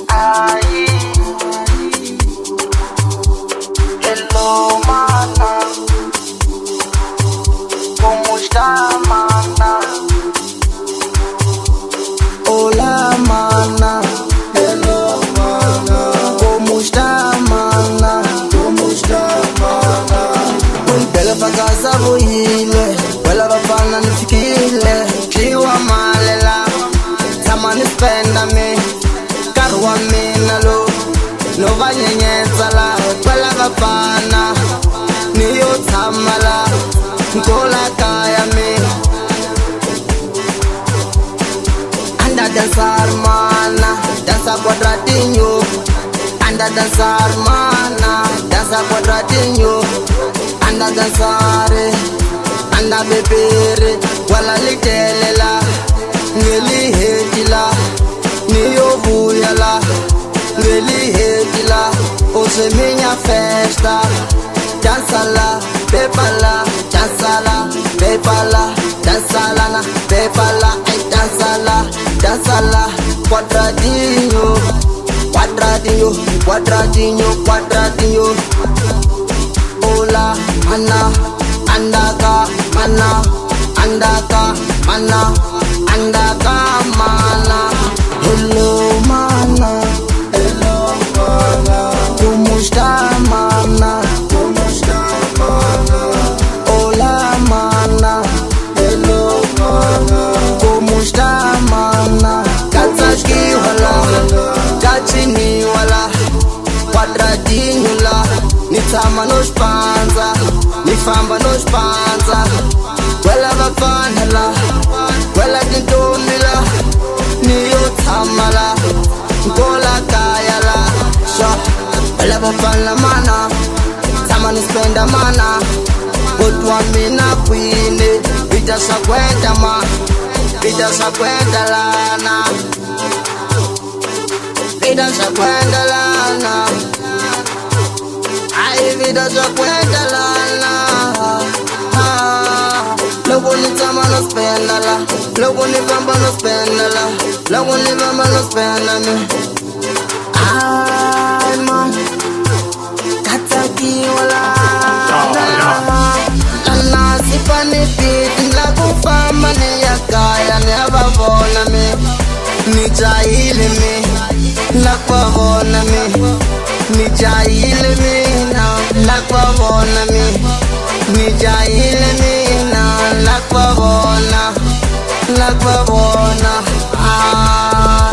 Ai, hello mana, como está mana? Hola mana, hello mana, como está mana? Como está mana? Bela fakaza boyile, wela bafana nifikile, kiwa malela, tamani spenda me, karwa mina lo, no vanyenyetsa la, wela bafana, niyo tamala, nkola kaya me, anda dansar mana, dansa quadradinho, anda dansar mana, dansa quadradinho. Anda danzare, anda bebere, wala litelela, ngeli hetila, niyo buyala, ngeli hetila, ose minha festa, dansala, bebala, dansala, bebala, dansala na, bebala, ay dansala, dansala, quadradinho, quadradinho, quadradinho, quadradinho. Hola, mana, andaka, mana, andaka, mana, andaka, mana. Hello, mana, hello, mana. Como está, mana? Como está, mana? Hola, mana, hello, mana. Como está, mana? Katsaski wala, kachini wala, quadradinho la. Nitama nos panza, nifamba nos panza. Wela bafana la, wela tintombi la, niyo tama la, nkola kaya la. So, wela bafana mana, tama nispenda mana. Kutwa mina kwine, vita sakwenda ma, vita sakwenda lana, vita sakwenda lana. Ay, vida se cuenta la luego ni tama nos pendala, luego ni bamba nos pendala, luego ni bamba nos pendame. Ay, man, kataki wala na si panipit la kufama ni yakaya ni ababona me, ni jahili me, la kwabona me. Ni jahili mina, la kwabona mi. Ni jahili mina, la kwabona, la kwabona. Ah.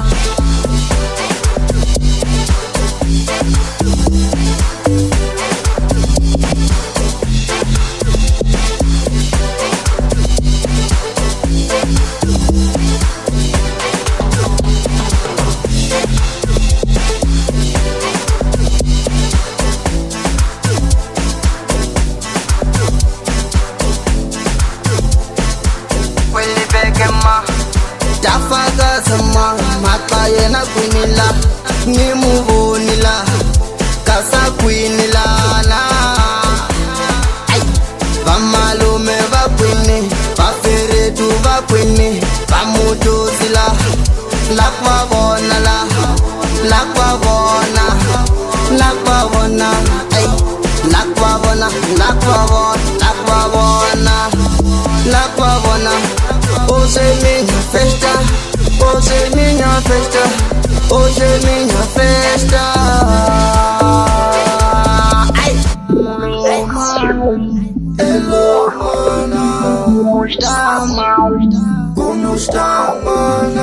Fakaza ma, maka yena kwinila, ni mubonila, kasa kwinila na. Ay, vamalume va kwini, vaferetu va kwini, vamutuzila, lakwabona la, lakwabona, lakwabona, ay, lakwabona, lakwabona, lakwabona, lakwabona. Hoje minha festa, hoje minha festa, hoje minha festa. Ai, hello mana, como está mana? Como está mana?